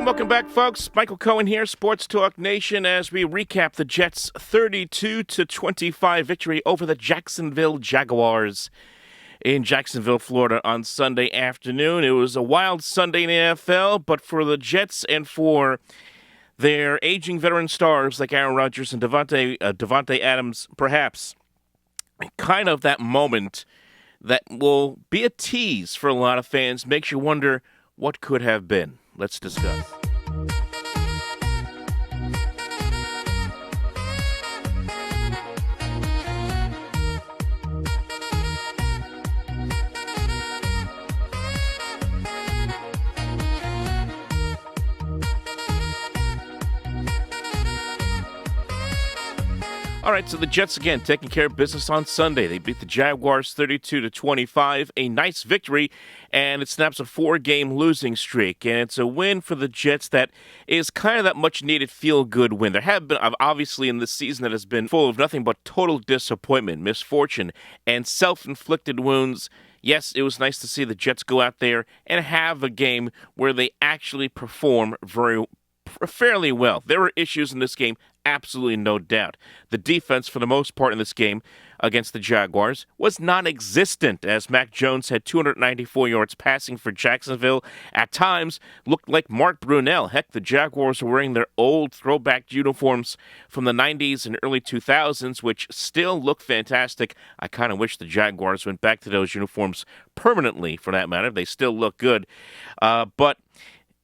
And welcome back, folks. Michael Cohen here, Sports Talk Nation, as we recap the Jets' 32-25 victory over the Jacksonville Jaguars in Jacksonville, Florida on Sunday afternoon. It was a wild Sunday in the NFL, but for the Jets and for their aging veteran stars like Aaron Rodgers and Davante Adams, perhaps kind of that moment that will be a tease for a lot of fans, makes you wonder what could have been. Let's discuss. All right, so the Jets again taking care of business on Sunday. They beat the Jaguars 32-25, a nice victory, and it snaps a 4-game losing streak. And it's a win for the Jets that is kind of that much-needed feel-good win. There have been, obviously, in this season that has been full of nothing but total disappointment, misfortune, and self-inflicted wounds. Yes, it was nice to see the Jets go out there and have a game where they actually perform fairly well. There were issues in this game, absolutely no doubt. The defense, for the most part in this game against the Jaguars, was non-existent, as Mac Jones had 294 yards passing for Jacksonville. At times, looked like Mark Brunell. Heck, the Jaguars were wearing their old throwback uniforms from the 90s and early 2000s, which still look fantastic. I kind of wish the Jaguars went back to those uniforms permanently, for that matter. They still look good. But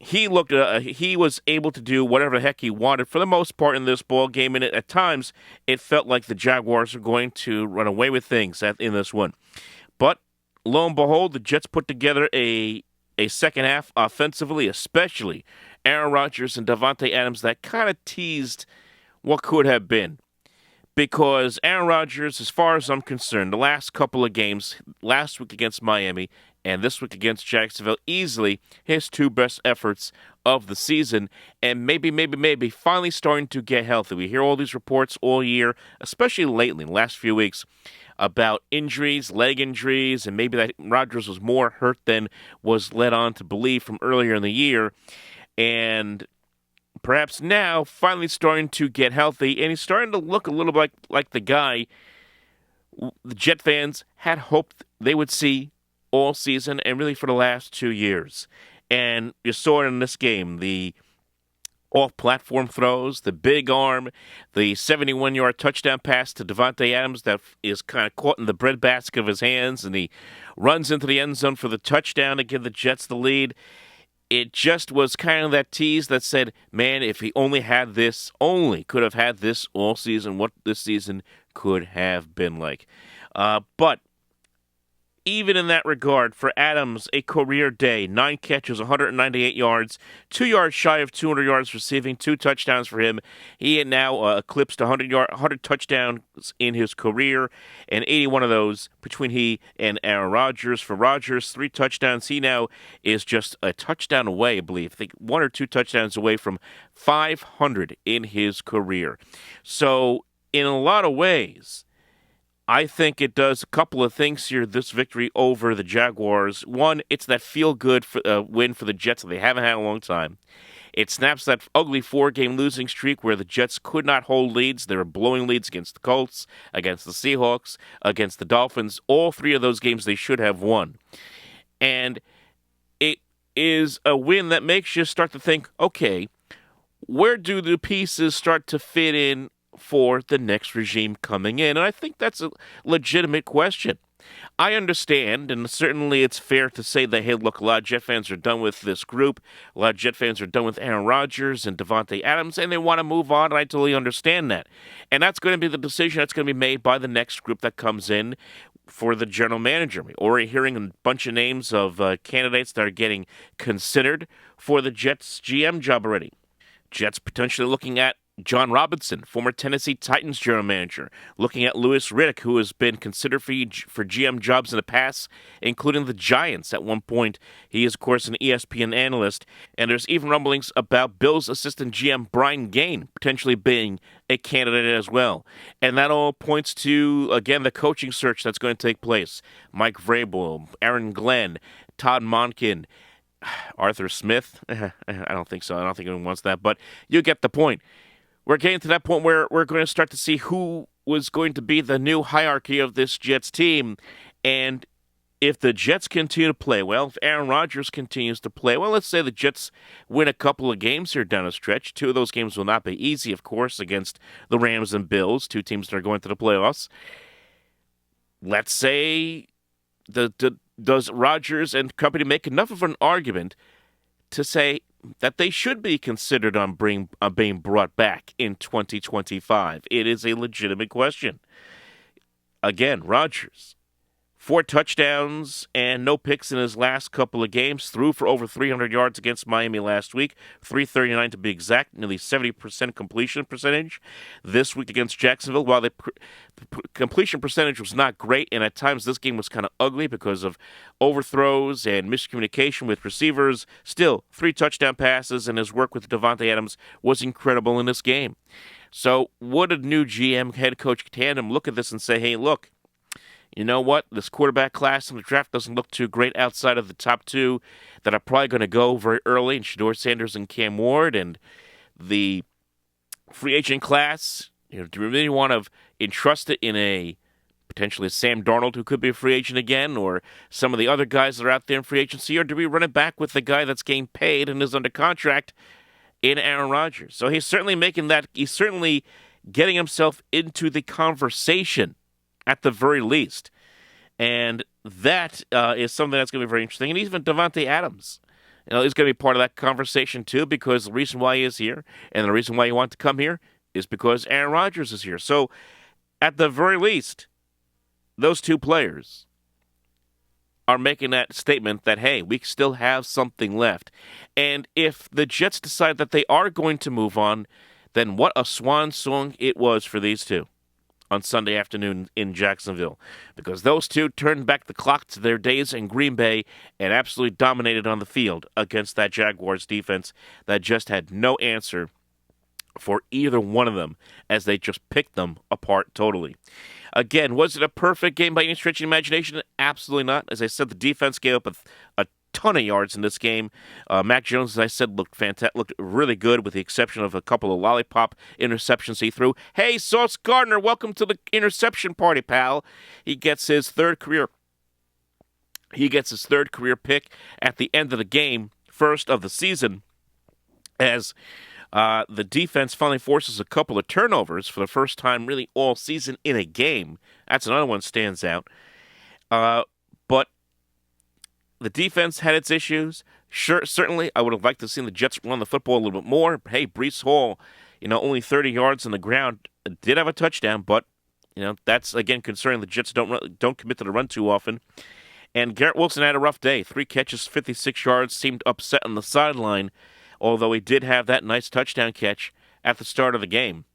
he was able to do whatever the heck he wanted for the most part in this ball game, and at times it felt like the Jaguars were going to run away with things in this one. But lo and behold, the Jets put together a second half offensively, especially Aaron Rodgers and Davante Adams, that kind of teased what could have been. Because Aaron Rodgers, as far as I'm concerned, the last couple of games, last week against Miami and this week against Jacksonville, easily his two best efforts of the season, and maybe finally starting to get healthy. We hear all these reports all year, especially lately, in the last few weeks, about injuries, leg injuries, and maybe that Rodgers was more hurt than was led on to believe from earlier in the year. And perhaps now, finally starting to get healthy, and he's starting to look a little bit like the guy the Jet fans had hoped they would see all season and really for the last 2 years. And you saw it in this game, the off-platform throws, the big arm, the 71-yard touchdown pass to Davante Adams that is kind of caught in the breadbasket of his hands, and he runs into the end zone for the touchdown to give the Jets the lead. It just was kind of that tease that said, man, if he only could have had this all season, what this season could have been like. But even in that regard, for Adams, a career day, 9 catches, 198 yards, 2 yards shy of 200 yards receiving, 2 touchdowns for him. He had now eclipsed 100 touchdowns in his career, and 81 of those between he and Aaron Rodgers. For Rodgers, 3 touchdowns. He now is just a touchdown away, I believe. I think 1 or 2 touchdowns away from 500 in his career. So, in a lot of ways, I think it does a couple of things here, this victory over the Jaguars. One, it's that feel-good win for the Jets that they haven't had in a long time. It snaps that ugly 4-game losing streak where the Jets could not hold leads. They were blowing leads against the Colts, against the Seahawks, against the Dolphins. All 3 of those games they should have won. And it is a win that makes you start to think, okay, where do the pieces start to fit in for the next regime coming in? And I think that's a legitimate question. I understand, and certainly it's fair to say that, hey, look, a lot of Jet fans are done with this group. A lot of Jet fans are done with Aaron Rodgers and Davante Adams, and they want to move on, and I totally understand that. And that's going to be the decision that's going to be made by the next group that comes in for the general manager. We're already hearing a bunch of names of candidates that are getting considered for the Jets GM job already. Jets potentially looking at John Robinson, former Tennessee Titans general manager, looking at Louis Riddick, who has been considered for GM jobs in the past, including the Giants at one point. He is, of course, an ESPN analyst, and there's even rumblings about Bills assistant GM Brian Gaine potentially being a candidate as well. And that all points to, again, the coaching search that's going to take place. Mike Vrabel, Aaron Glenn, Todd Monken, Arthur Smith. I don't think so. I don't think anyone wants that, but you get the point. We're getting to that point where we're going to start to see who was going to be the new hierarchy of this Jets team. And if the Jets continue to play well, if Aaron Rodgers continues to play well, let's say the Jets win a couple of games here down the stretch. Two of those games will not be easy, of course, against the Rams and Bills, two teams that are going to the playoffs. Let's say does Rodgers and company make enough of an argument to say that they should be considered on being brought back in 2025? It is a legitimate question. Again, Rodgers, 4 touchdowns and no picks in his last couple of games. Threw for over 300 yards against Miami last week, 339 to be exact, nearly 70% completion percentage. This week against Jacksonville, while the completion percentage was not great, and at times this game was kind of ugly because of overthrows and miscommunication with receivers, still 3 touchdown passes, and his work with Davante Adams was incredible in this game. So would a new GM head coach tandem look at this and say, hey, look, you know what? This quarterback class in the draft doesn't look too great outside of the top 2 that are probably going to go very early, in Shedeur Sanders and Cam Ward, and the free agent class. Do we really want to entrust it in a potentially Sam Darnold, who could be a free agent again, or some of the other guys that are out there in free agency, or do we run it back with the guy that's getting paid and is under contract in Aaron Rodgers? So he's certainly he's certainly getting himself into the conversation at the very least. And that is something that's going to be very interesting. And even Davante Adams, is going to be part of that conversation too, because the reason why he is here and the reason why he wants to come here is because Aaron Rodgers is here. So at the very least, those 2 players are making that statement that, hey, we still have something left. And if the Jets decide that they are going to move on, then what a swan song it was for these 2 on Sunday afternoon in Jacksonville, because those 2 turned back the clock to their days in Green Bay and absolutely dominated on the field against that Jaguars defense that just had no answer for either one of them, as they just picked them apart totally. Again, was it a perfect game by any stretch of the imagination? Absolutely not. As I said, the defense gave up a ton of yards in this game. Mac Jones, as I said, looked fantastic, looked really good, with the exception of a couple of lollipop interceptions he threw. Hey, Sauce Gardner, welcome to the interception party, pal. He gets his third career pick at the end of the game, first of the season, as the defense finally forces a couple of turnovers for the first time really all season in a game. That's another one that stands out. But the defense had its issues. Sure, certainly, I would have liked to have seen the Jets run the football a little bit more. Hey, Breece Hall, only 30 yards on the ground, did have a touchdown, but that's again concerning. The Jets don't commit to the run too often. And Garrett Wilson had a rough day. 3 catches, 56 yards, seemed upset on the sideline, although he did have that nice touchdown catch at the start of the game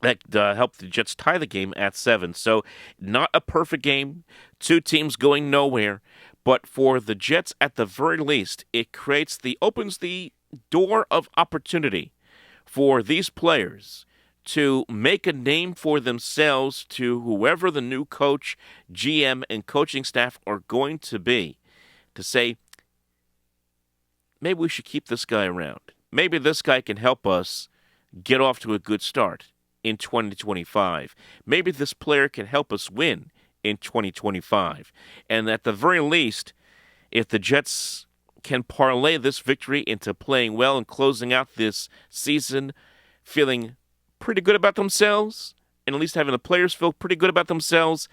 that helped the Jets tie the game at 7. So not a perfect game. 2 teams going nowhere. But for the Jets, at the very least, it opens the door of opportunity for these players to make a name for themselves to whoever the new coach, GM, and coaching staff are going to be, to say, maybe we should keep this guy around. Maybe this guy can help us get off to a good start in 2025. Maybe this player can help us win in 2025. And at the very least, if the Jets can parlay this victory into playing well and closing out this season feeling pretty good about themselves, and at least having the players feel pretty good about themselves,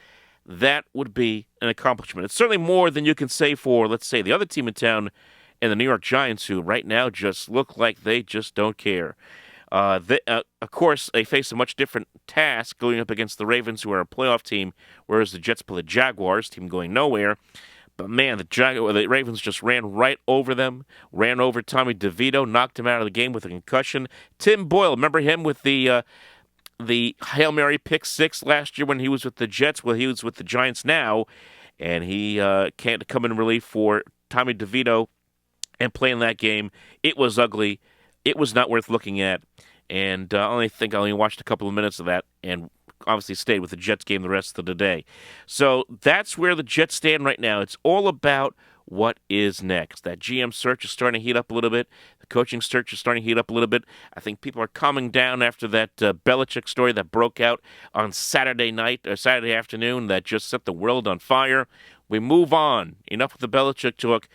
that would be an accomplishment. It's certainly more than you can say for, let's say, the other team in town and the New York Giants, who right now just look like they just don't care. Of course, they face a much different task going up against the Ravens, who are a playoff team, whereas the Jets play the Jaguars, team going nowhere. But man, the Ravens just ran right over them, ran over Tommy DeVito, knocked him out of the game with a concussion. Tim Boyle, remember him with the Hail Mary pick 6 last year when he was with the Jets? Well, he was with the Giants now, and he can't come in relief for Tommy DeVito and play in that game. It was ugly. It was not worth looking at. And I only watched a couple of minutes of that and obviously stayed with the Jets game the rest of the day. So that's where the Jets stand right now. It's all about what is next. That GM search is starting to heat up a little bit. The coaching search is starting to heat up a little bit. I think people are calming down after that Belichick story that broke out on Saturday afternoon that just set the world on fire. We move on. Enough with the Belichick talk.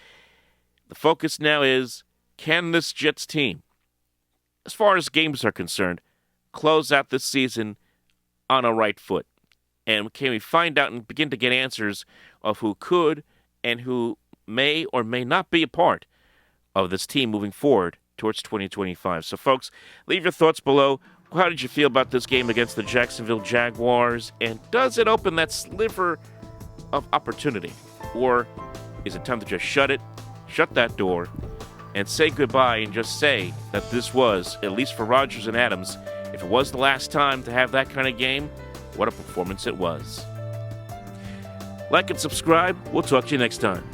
The focus now is, can this Jets team, as far as games are concerned, close out this season on a right foot? And can we find out and begin to get answers of who could and who may or may not be a part of this team moving forward towards 2025? So, folks, leave your thoughts below. How did you feel about this game against the Jacksonville Jaguars? And does it open that sliver of opportunity? Or is it time to just shut that door, and say goodbye and just say that this was, at least for Rodgers and Adams, if it was the last time to have that kind of game, what a performance it was. Like and subscribe. We'll talk to you next time.